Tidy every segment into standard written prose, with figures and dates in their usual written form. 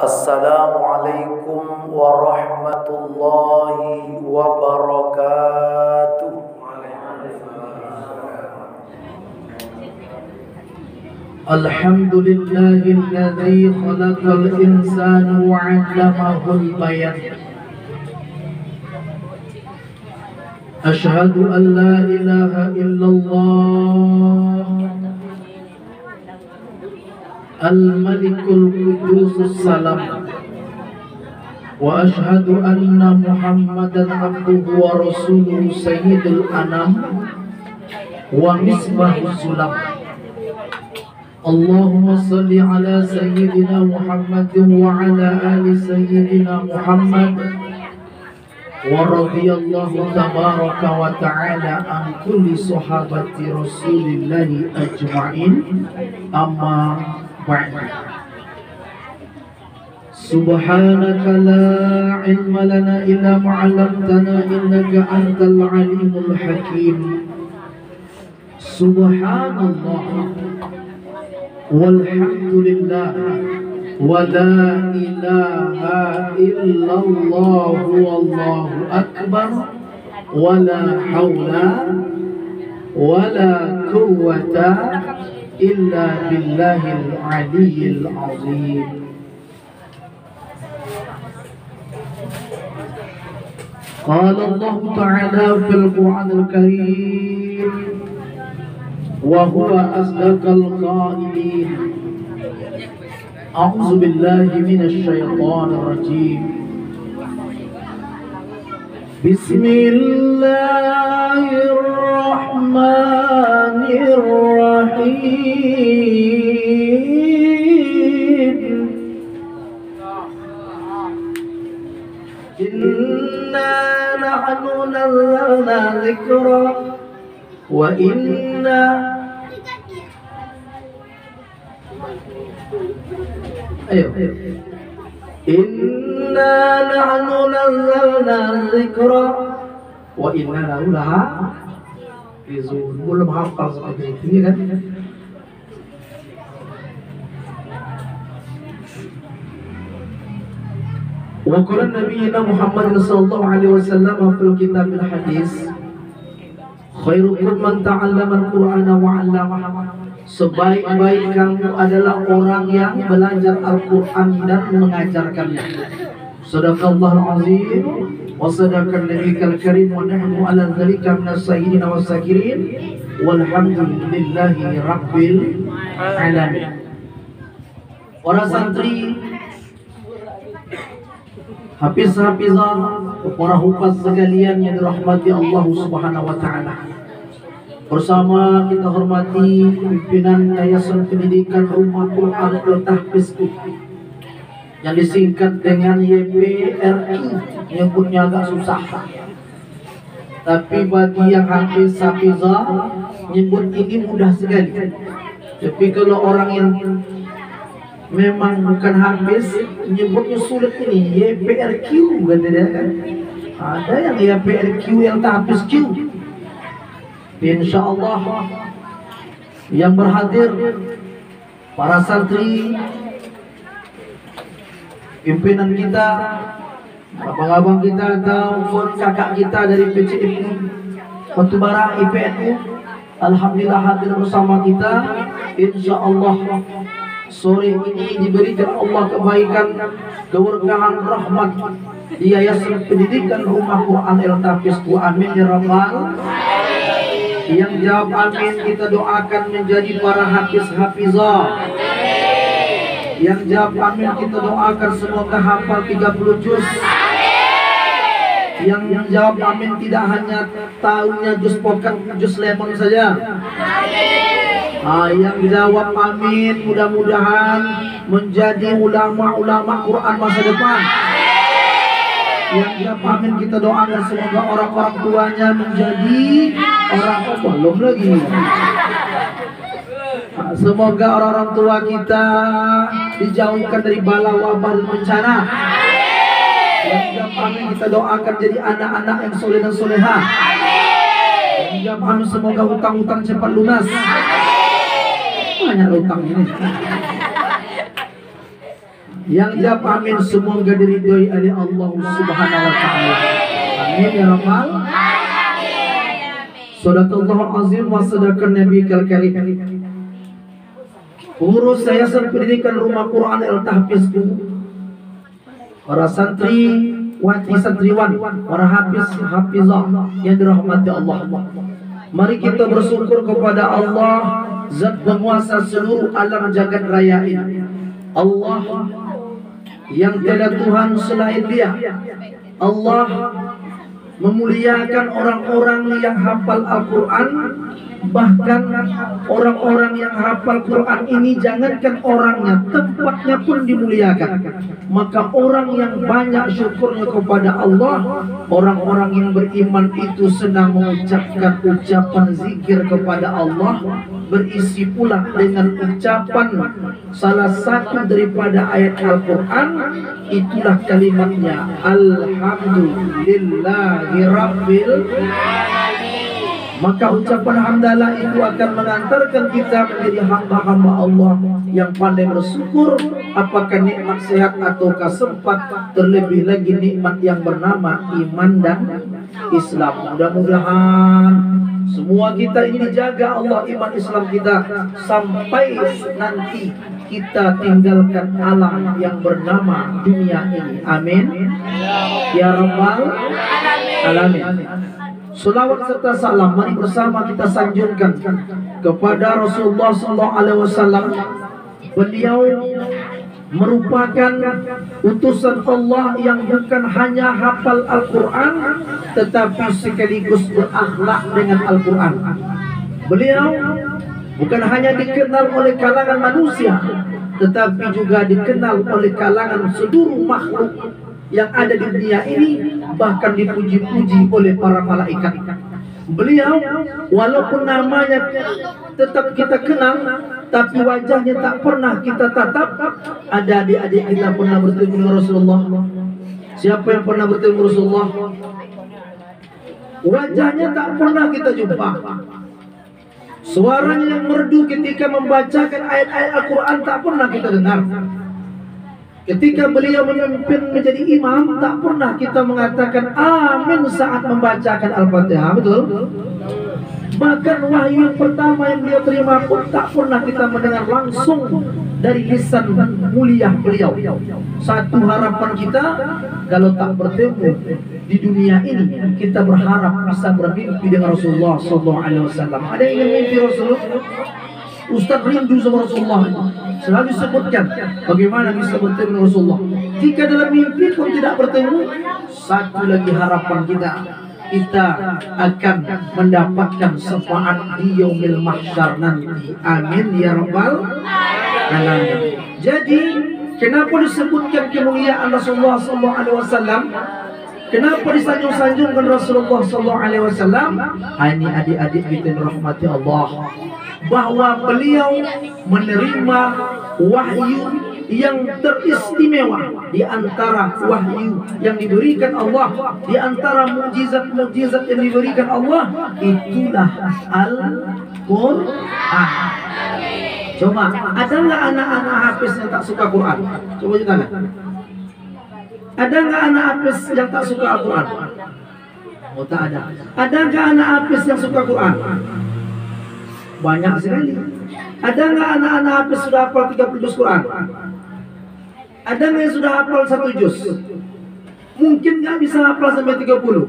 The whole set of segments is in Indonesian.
Assalamualaikum warahmatullahi wabarakatuh. Alhamdulillahilladzi khalaqal insana wa 'allamahul bayan. Asyhadu an la ilaha illallah Al-Malikul Qudusus Salam, wa ashhadu anna Muhammadan abduhu wa rasuluhu sayyidul anam wa misbahus sulam. Allahumma salli ala sayyidina Muhammadin wa ala ali sayyidina Muhammad, wa radiyallahu tabaraka wa ta'ala an kulli sahabati rasulillahi ajma'in, amma ba'd. Subhanaka la ilma lana illa ma 'allamtana innaka antal alimul hakim. Subhanallah walhamdulillah wa la ilaha illallah wallahu akbar wa la hawla wa la quwwata illa billahil aliyyil azim. Qala Allah ta'ala fil Qur'anil Karim wa huwa asdaqal qailin. A'udzu billahi minasy syaithanir rajim. Bismillahirrahmanirrahim. Inna nahnu nazzalna dzikra wa inna Inna nahnu nazzalna dzikra wa inna lahu lahafizun. Belum hafal seperti itu kan? Wa qala nabiyina Muhammad sallallahu alaihi wasallam fil kitabil hadis, khairukum man ta'allama al-Qur'ana wa 'allamahu. Sebaik-baik kamu adalah orang yang belajar Al-Quran dan mengajarkannya. Sadaqallahul azim wa sadaqan nabiyil karim wa nahnu ala dzalika minas sayyidina was sakirin walhamdulillahi rabbil alamin. Para santri, hafiz-hafizah, para hufaz sekalian yang dirahmati Allah Subhanahu wa taala. Bersama kita hormati pimpinan Yayasan Pendidikan Rumah Quran Al-Tahfiz yang disingkat dengan YPRI, yang punya agak susah. Tapi bagi yang hafiz-hafizah nyebut ini mudah sekali. Tapi kalau orang yang memang bukan hafiz nyebutnya sulit ini, YPRQ kan? Ada yang YPRQ yang tahfiz Q. Insyaallah yang berhadir para santri, pimpinan kita, abang-abang kita ataupun kakak kita dari PCMU Batubara IPNU, alhamdulillah hadir bersama kita. Insyaallah sore ini diberikan Allah kebaikan, keberkahan, rahmat di Yayasan Pendidikan Rumah Quran Al-Tahfiz. Amin ya rabbal. Yang jawab amin kita doakan menjadi para hafiz-hafizah. Yang jawab amin kita doakan semoga hafal 30 juz. Yang jawab amin tidak hanya tahunya juz pokat, juz lemon saja. Yang jawab amin mudah-mudahan menjadi ulama-ulama Quran masa depan. Yang jawab amin kita doakan semoga orang-orang tuanya menjadi orang belum lagi. Semoga orang-orang tua kita dijauhkan dari bala, wabah, dan bencana. Yang jawab amin kita doakan jadi anak-anak yang soleh dan solehah. Yang jawab amin semoga hutang-hutang cepat lunas. Banyak utang ini. Yang jawab amin semoga diridhoi oleh Allah Subhanahu wa taala. Amin ya rabbal alamin. Sadaqallahu azim wa sadaqan nabiyil karim. Urus yayasan pendidikan Rumah Quran Al-Tahfizku, para santri wati santriwan, para hafiz hafizah yang dirahmati Allah. Mari kita bersyukur kepada Allah, Zat penguasa seluruh alam jagat raya ini. Allah yang tiada Tuhan selain Dia. Allah memuliakan orang-orang yang hafal Al-Quran. Bahkan orang-orang yang hafal Quran ini jangankan orangnya, tempatnya pun dimuliakan. Maka orang yang banyak syukurnya kepada Allah, orang-orang yang beriman itu senang mengucapkan ucapan zikir kepada Allah, berisi pula dengan ucapan salah satu daripada ayat Al-Quran. Itulah kalimatnya, Alhamdulillahi Rabbil Alamin. Maka ucapan hamdalah itu akan mengantarkan kita menjadi hamba-hamba Allah yang pandai bersyukur, apakah nikmat sehat ataukah sempat, terlebih lagi nikmat yang bernama iman dan Islam. Mudah-mudahan semua kita ini dijaga Allah iman Islam kita sampai nanti kita tinggalkan alam yang bernama dunia ini. Amin ya rabbal alamin. Salawat serta salam mari bersama kita sanjungkan kepada Rasulullah SAW. Beliau merupakan utusan Allah yang bukan hanya hafal Al-Quran, tetapi sekaligus berakhlak dengan Al-Quran. Beliau bukan hanya dikenal oleh kalangan manusia, tetapi juga dikenal oleh kalangan seluruh makhluk yang ada di dunia ini, bahkan dipuji-puji oleh para malaikat. Beliau walaupun namanya tetap kita kenal, tapi wajahnya tak pernah kita tatap. Ada adik-adik kita pernah bertemu dengan Rasulullah? Siapa yang pernah bertemu dengan Rasulullah? Wajahnya tak pernah kita jumpa. Suaranya yang merdu ketika membacakan ayat-ayat Al-Quran tak pernah kita dengar. Ketika beliau memimpin menjadi imam, tak pernah kita mengatakan amin saat membacakan Al-Fatihah. Betul? Bahkan wahyu yang pertama yang beliau terima pun tak pernah kita mendengar langsung dari lisan mulia beliau. Satu harapan kita, kalau tak bertemu di dunia ini, kita berharap bisa bermimpi dengan Rasulullah SAW. Ada yang ingin mimpi Rasulullah? Ustaz rindu sama Rasulullah. Selalu sebutkan bagaimana bisa bertemu dengan Rasulullah. Jika dalam mimpi pun tidak bertemu, satu lagi harapan kita akan mendapatkan syafaat di yaumil mahsyar nanti. Amin ya rabbal alamin. Jadi kenapa disebutkan kemuliaan Rasulullah SAW? Kenapa disanjung-sanjungkan Rasulullah SAW? Ini adik-adik kita dirahmati Allah, bahwa beliau menerima wahyu yang teristimewa di antara wahyu yang diberikan Allah, di antara mukjizat-mukjizat yang diberikan Allah, itulah Al-Quran. Coba, ada nggak anak-anak hafiz yang tak suka Quran? Coba kita lihat. Ada nggak anak hafiz yang tak suka Al-Quran? Oh, tak ada. Ada nggak anak hafiz yang suka Quran? Banyak sekali. Ada nggak anak-anak hafiz sudah hafal 30 juz Quran? Ada nggak yang sudah hafal 1 juz? Mungkin nggak bisa hafal sampai 30.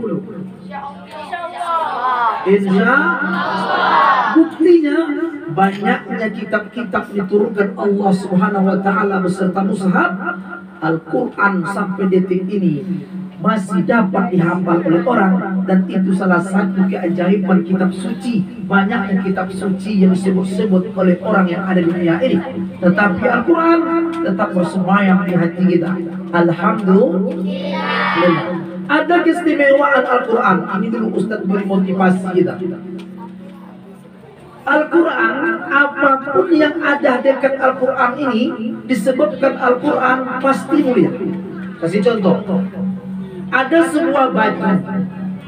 Insya Allah. Buktinya banyaknya kitab-kitab diturunkan Allah Subhanahu wa taala beserta mushaf Al-Quran sampai detik ini masih dapat dihafal oleh orang, dan itu salah satu keajaiban kitab suci. Banyaknya kitab suci yang disebut-sebut oleh orang yang ada di dunia ini, tetapi Al-Quran tetap bersemayam di hati kita. Alhamdulillah. Ada keistimewaan Al-Quran. Ini dulu Ustaz beri motivasi kita. Al-Quran, apapun yang ada dekat Al-Quran ini, disebabkan Al-Quran pasti mulia. Kasih contoh. Ada sebuah batu.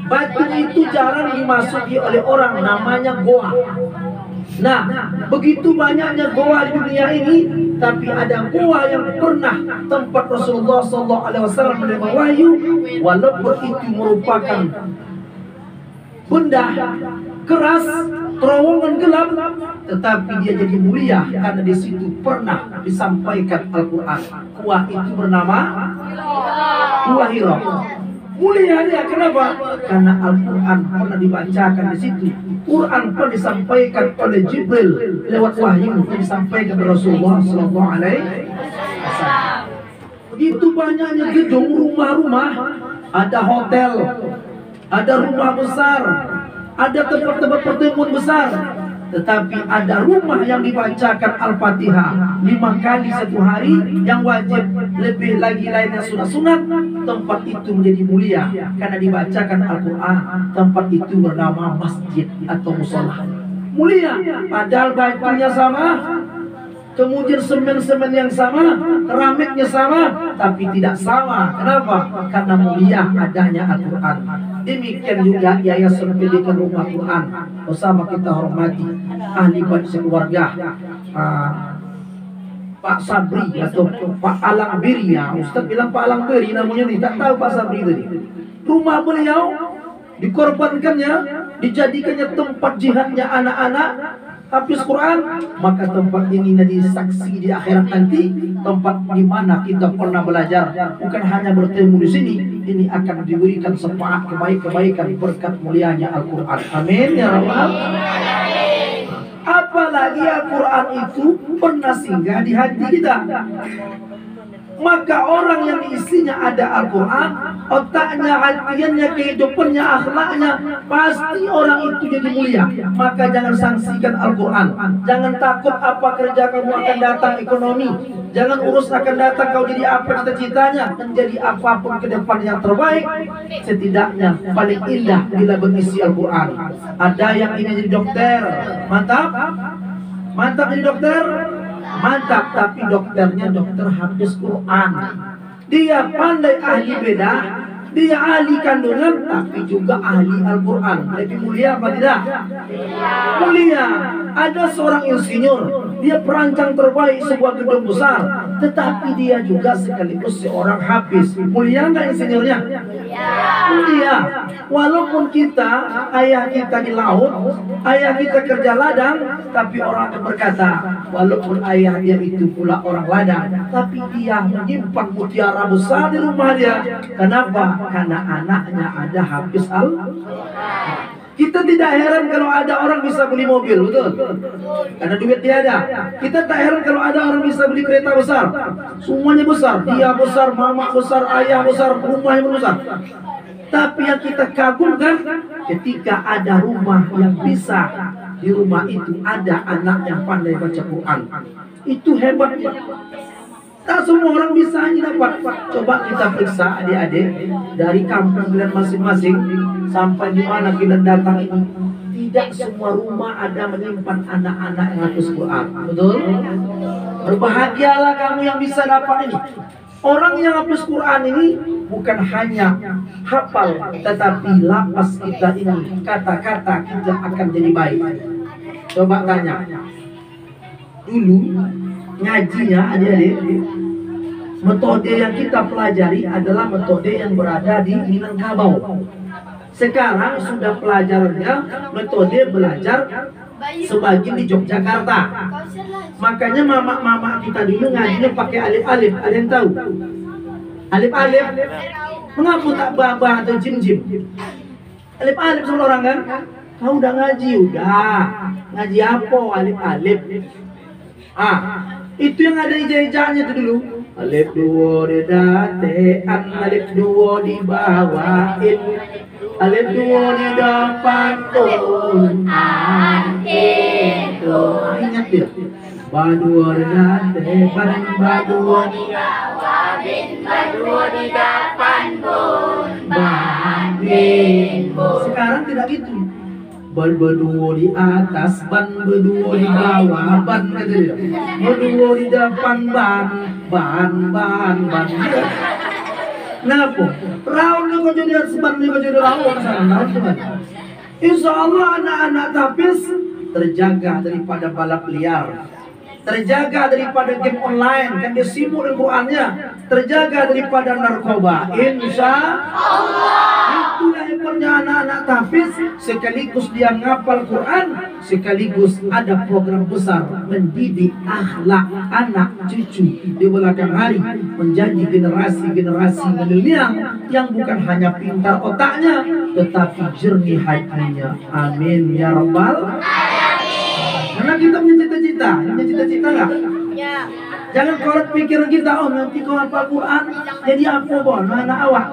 Batu itu jarang dimasuki oleh orang, namanya goa. Nah, begitu banyaknya goa di dunia ini, tapi ada goa yang pernah tempat Rasulullah SAW menerima wahyu, walaupun itu merupakan benda keras, terowongan gelap, tetapi dia jadi mulia karena di situ pernah disampaikan Al-Quran. Gua itu bernama Gua Hira. Mulia dia, kenapa? Karena Al-Quran pernah dibacakan di situ. Quran pernah disampaikan oleh Jibril lewat wahyu yang disampaikan oleh Rasulullah SAW. Begitu banyaknya gedung, rumah-rumah, ada hotel, ada rumah besar, ada tempat-tempat pertemuan besar, tetapi ada rumah yang dibacakan Al-Fatihah 5 kali satu hari, yang wajib lebih lagi lainnya sunat-sunat. Tempat itu menjadi mulia karena dibacakan Al-Quran. Tempat itu bernama masjid atau musola. Mulia, padahal batunya sama, kemudian semen-semen yang sama, keramiknya sama, tapi tidak sama. Kenapa? Karena mulia adanya Al-Quran. Demikian juga Yayasan Pendidikan Rumah Quran bersama kita hormati ahli waris keluarga Pak Sabri atau Pak Alang Biri. Ya, Ustaz bilang Pak Alang Biri namanya nih, tak tahu Pak Sabri tadi. Rumah beliau dikorbankannya, dijadikannya tempat jihadnya anak-anak habis Quran. Maka tempat ini nanti saksi di akhirat nanti, tempat di mana kita pernah belajar. Bukan hanya bertemu di sini, ini akan diberikan syafaat kebaikan berkat mulianya Al-Quran. Amin ya rabbal alamin. Apalagi Al-Quran itu pernah singgah di hati kita. Maka orang yang isinya ada Al-Quran, otaknya, hatiannya, kehidupannya, akhlaknya, pasti orang itu jadi mulia. Maka jangan sangsikan Al-Quran. Jangan takut apa kerja kamu akan datang ekonomi. Jangan urus akan datang kau jadi apa cita-citanya. Menjadi apapun ke depan yang terbaik. Setidaknya paling indah bila mengisi Al-Quran. Ada yang ingin jadi dokter, mantap. Mantap jadi dokter, mantap, tapi dokternya dokter hafiz Quran. Dia pandai ahli bedah, dia ahli kandungan, tapi juga ahli Al-Quran. Lebih mulia apa tidak? Mulia. Ada seorang insinyur, dia perancang terbaik sebuah gedung besar, tetapi dia juga sekaligus seorang hafiz. Mulia nggak insinyurnya? Mulia. Walaupun kita, ayah kita di laut, ayah kita kerja ladang, tapi orang akan berkata, walaupun ayah dia itu pula orang ladang, tapi dia menyimpan mutiara besar di rumah dia. Kenapa? Karena anaknya ada hafiz Al-Quran. Kita tidak heran kalau ada orang bisa beli mobil, betul? Karena duit dia ada. Kita tak heran kalau ada orang bisa beli kereta besar. Semuanya besar, dia besar, mama besar, ayah besar, rumahnya besar. Tapi yang kita kagumkan ketika ada rumah yang bisa, di rumah itu ada anak yang pandai baca Quran. Itu hebatnya. Tak semua orang bisa ini dapat. Coba kita periksa adik-adik dari kampung kalian masing-masing sampai di mana kita datang ini. Tidak semua rumah ada menyimpan anak-anak yang hafaz Quran. Betul? Berbahagialah kamu yang bisa dapat ini. Orang yang hafaz Quran ini bukan hanya hafal, tetapi lapas kita ini, kata-kata kita akan jadi baik. Coba tanya. Dulu ngajinya adik-adik, metode yang kita pelajari adalah metode yang berada di Minangkabau. Sekarang sudah pelajarannya metode belajar sebagian di Yogyakarta. Makanya mama-mama kita dulu ngajinya pakai alif-alif. Ada yang tahu? Alif-alif. Mengapa tak babah atau jim-jim? Alif-alif semua orang kan? Kau udah ngaji, udah. Ngaji apa? Alif-alif. Itu yang ada ijazahnya itu dulu. Alif dua di datean, alif dua di bawain, alif dua di depan tun itu. Ingat dia. Badua di datean, badua di bawain, badua di depan tun bandin. Sekarang tidak gitu. Ban berdua di atas, ban berdua di bawah, ban gitu. Berdua di depan, ban. Kenapa? Raun ni kau jadi seban ni kau jadi raun sana. Insya Allah anak-anak tapis terjaga daripada balap liar, terjaga daripada game online, kan dia sibuk dengan Qurannya, terjaga daripada narkoba. Insya Allah. Itulah hebatnya anak-anak tahfiz, sekaligus dia ngapal Quran, sekaligus ada program besar mendidik akhlak anak cucu di belakang hari, menjadi generasi-generasi milenial yang bukan hanya pintar otaknya, tetapi jernih hatinya. Amin ya rabbal. Karena kita punya cita-cita nggak? Ya. Jangan kolot pikiran kita, oh nanti kau hafal Quran, jadi apa bon, anak awak.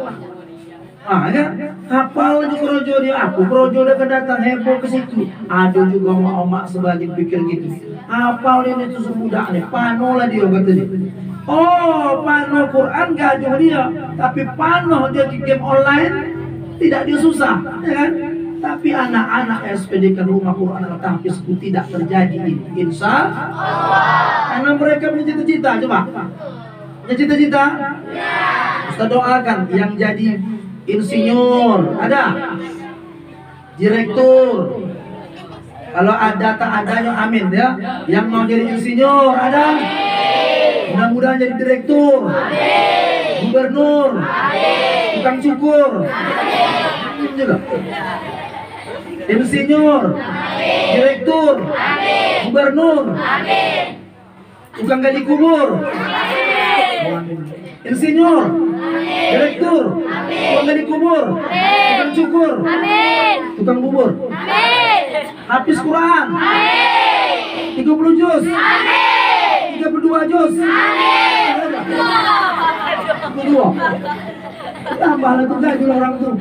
Ya, hafal di krojo dia aku, krojo dia datang heboh ke situ. Ada juga omak sebagian pikir gitu. Hafal ini tuh semudah nih, pano lah dia kata dia. Oh, pano Quran gajuh dia, tapi pano dia di game online tidak dia susah, ya kan? Tapi anak-anak SPDK Rumah Quran Al-Tahfiz itu tidak terjadi, insya Allah. Karena mereka punya cita-cita, coba. Punya cita-cita? Ya. Ustaz doakan yang jadi insinyur, ada? Direktur. Kalau ada tak adanya amin ya. Yang mau jadi insinyur, ada? Mudah-mudahan jadi direktur. Amin. Gubernur. Amin. Tukang cukur. Amin. Juga. Insinyur, amin. Direktur, amin. Gubernur, amin. Tukang gali kubur, amin. Insinyur, amin. Direktur, amin. Tukang gali kubur, amin. Tukang cukur, amin. Tukang bubur, amin. Hafiz Quran, amin. 30 juz, amin. 32 juz, amin. 32. Tambah lah tuh gaji orang tuh.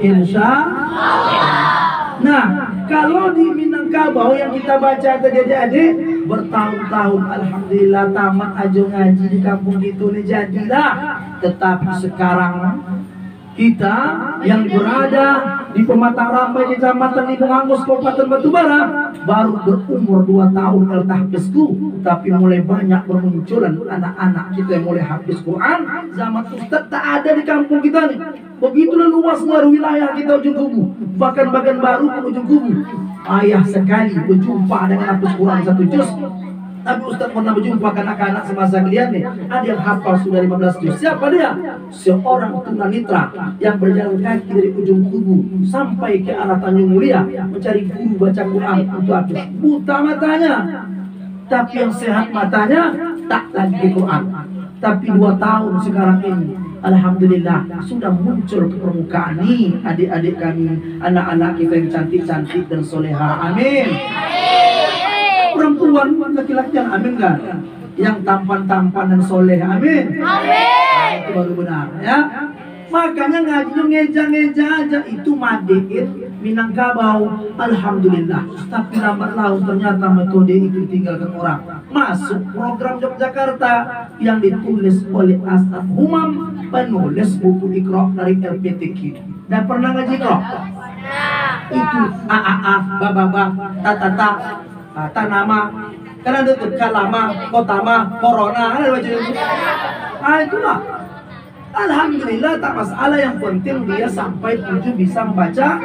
Insya Allah. Nah, kalau di Minangkabau yang kita baca tadi adik-adik, bertahun-tahun alhamdulillah tamat aja ngaji di kampung itu nih jadilah. Tetapi sekarang kita yang berada di Pematang Rambai, Kecamatan Libung Angus, Kabupaten Batubara, baru berumur 2 tahun al-tahfizku, tapi mulai banyak bermunculan anak-anak kita yang mulai habis Quran. Zaman Ustaz tak ada di kampung kita nih. Begitulah luasnya wilayah kita ujung kubu, bahkan bagian baru ke ujung kubu. Ayah sekali berjumpa dengan habis Quran 1 juz. Tapi Ustaz pernah berjumpa anak-anak semasa kalian nih, ada yang hafal sudah 15 juz. Siapa dia? Seorang tunanetra yang berjalan kaki dari ujung kubu sampai ke arah Tanjung Mulia mencari guru baca Quran untuk habis. Buta matanya, tapi yang sehat matanya tak lagi di Quran. Tapi 2 tahun sekarang ini alhamdulillah sudah muncul ke permukaan nih adik-adik kami, anak-anak kita yang cantik-cantik dan soleha. Amin. Perempuan, laki-laki yang amin kan? Yang tampan-tampan dan soleh, amin. Amin. Itu baru benar ya. Makanya ngajinya ngeja-ngeja aja, itu Madiin Minangkabau, alhamdulillah. Tapi lambat laun ternyata metode itu tinggalkan orang. Masuk program Yogyakarta yang ditulis oleh As'ad Humam, penulis buku Iqra dari LPTQ. Dan pernah ngaji Iqra? Itu AAA, bababa, tatata, tanama, karena ada kalama, kotama, corona, ada baca itu. Itulah. Alhamdulillah tak masalah, yang penting dia sampai 7 bisa membaca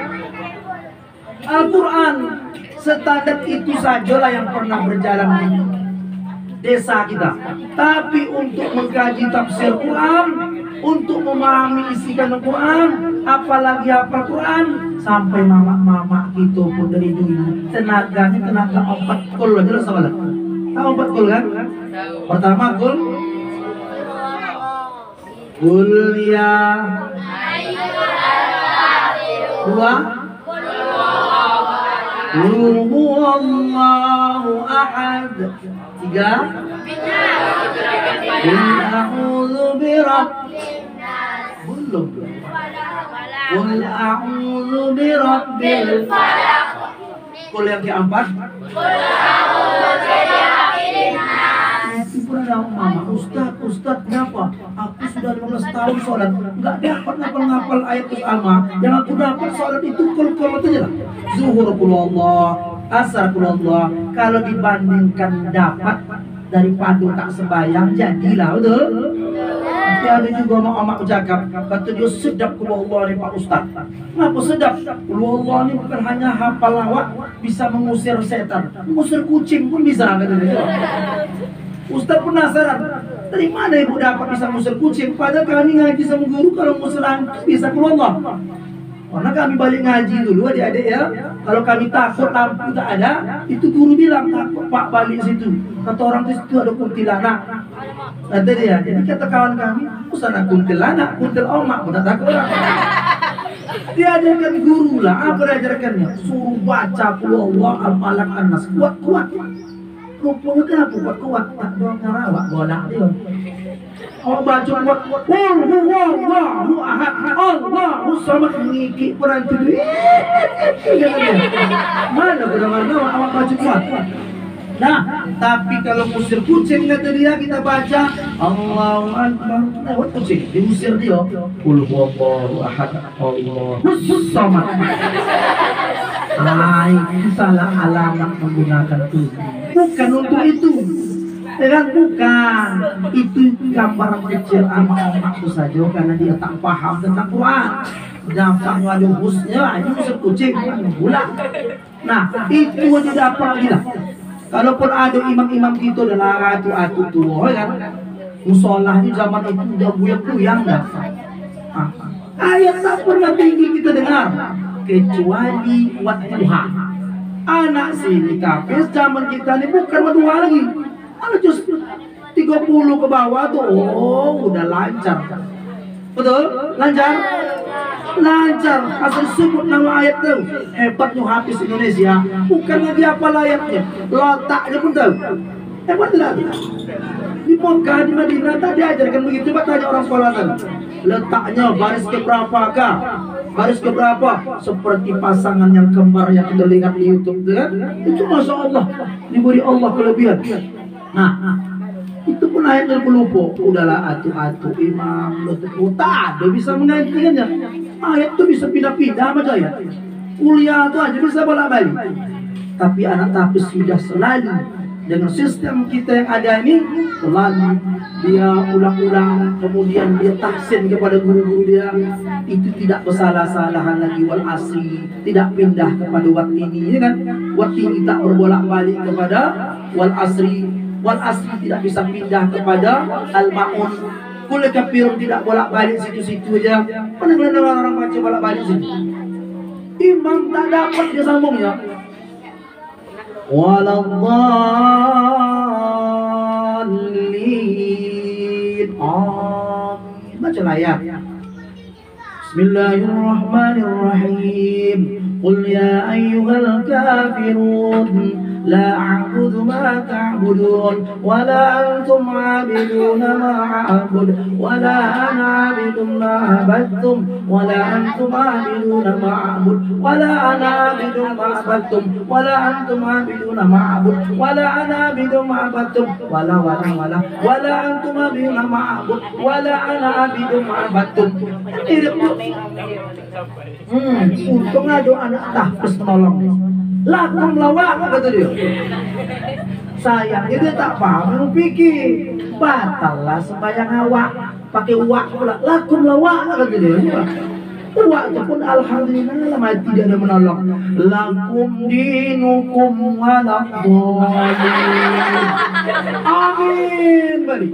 Al-Quran. Standar itu sajalah yang pernah berjalan di desa kita. Tapi untuk mengkaji tafsir Quran, untuk memahami isi kandung Quran, apalagi hafal Quran, sampai mama-mama itu pun dari dulu tenaganya tenaga 4 kul. Jelas apa? Tahu 4 kul kan? Pertama kul ya. 2 Qul huwallahu ahad. 3 Qul a'udzu birabbin nas. Belum. Qul a'udzu birabbil falaq. Qul yang keempat Qul a'udzu birabbin nas. Itu pernah mama, Ustaz kenapa? Aku sudah 15 tahun sholat, nggak dapat ngapal ayat ama. Yang aku dapat sholat itu kul aja lah. Zuhur kulullah, asar kulullah. Kalau dibandingkan dapat daripada tak sembahyang, jadilah betul. ada juga mak cakap, kata dia sedap kula Allah ni Pak Ustaz. Kenapa sedap? Kula Allah ni bukan hanya hafal lawak, bisa mengusir setan, mengusir kucing pun bisa, kata dia. Ustaz penasaran, dari mana ibu dapat bisa mengusir kucing? Padahal kami ngaji sama guru kalau mengusir hantu bisa kula Allah. Karena kami balik ngaji dulu adik-adik ya. Kalau kami takut lampu tak ada, itu guru bilang takut Pak balik situ. Kata orang di situ ada kuntilanak. Kata dia. Jadi kata kawan kami, usah kuntilanak, kuntil omak, pun tak takut orang. Diajarkan guru lah, apa diajarkannya? Suruh baca Qul Allah Al-Falaq An-Nas, kuat-kuat. Rupanya kenapa kuat-kuat? Tak doang ngarawak, bonak dia. Oh baca kuat, Qul huwallahu ahad, Allahu samad, ngikik perantu dia. Mana benar-benar awak baca kuat? Nah, tapi kalau musir kucing kata dia kita baca Allahu Akbar, lewat kucing diusir dia. Qul huwallahu ahad, Allahu samad. Itu salah alamat menggunakan itu. Bukan untuk itu. Bukan. Itu gambar kecil amak-amak itu saja karena dia tak paham tentang Quran. Dampaknya ada husnya, ini musir kucing bulan. Nah, itu aja dapat gila. Kalaupun ada imam-imam kita adalah atu-atu tua kan, musolahnya zaman itu udah buyang-buyang dah. Ayat tak pernah tinggi kita dengar kecuali wadduha. Anak sini kafir zaman kita ini bukan wadduha lagi. Anak just 30 ke bawah tuh, oh udah lancar. Betul? Lancar? Lancar. Asal sebut nama ayat tuh. Hebatnya Hafiz Indonesia. Bukan lagi apa ayatnya, letaknya pun tahu. Hebat tidak? Di Mekah, di Madinah tak diajarkan begitu. Coba tanya orang sekolah sana. Letaknya baris keberapakah? Baris keberapa? Seperti pasangan yang kembar yang kita lihat di YouTube, kan? Itu masya Allah diberi Allah kelebihan. Nah, itu pun ayatnya pelupo. Udahlah atu-atu imam, tak ada bisa menggantikannya. Ayat itu bisa pindah-pindah macam ya. Kuliah itu aja bisa bolak-balik. Tapi anak tapi sudah selalu dengan sistem kita yang ada ini, selalu dia ulang-ulang, kemudian dia tahsin kepada guru-guru dia. Itu tidak bersalah-salahan lagi wal asri, tidak pindah kepada watini, ya kan? Watini tak berbolak-balik kepada wal asri. Wal asri tidak bisa pindah kepada al-ma'un. Kulit kafir tidak bolak-balik situ-situ aja. Mana orang baca bolak-balik situ. Imam tak dapat dia sambungnya. Waladdallin. Amin. Baca ayat. Bismillahirrahmanirrahim. Qul ya ayyuhal kafirun لا أعبد ما تعبدون ولا أنتم عابدون ما أعبد ولا أنا عابد ما عبدتم ولا أنتم عابدون ما أعبد ولا أنا عابد ما عبدتم ولا أنتم عابدون ما أعبد ولا أنا عابد ما عبدتم ولا أنتم عابدون ما أعبد ولا أنا عابد ما عبدتم. Untung ada anak tahfiz menolong. Lakum lawak kata dia. Sayangnya dia tak paham, pikir batallah sembahyang awak pakai uak pula. Lakum lawak kata dia. Uak itu pun alhamdulillah mati dia ada menolong. Lakum dinukum waladdallin. Amin. Balik.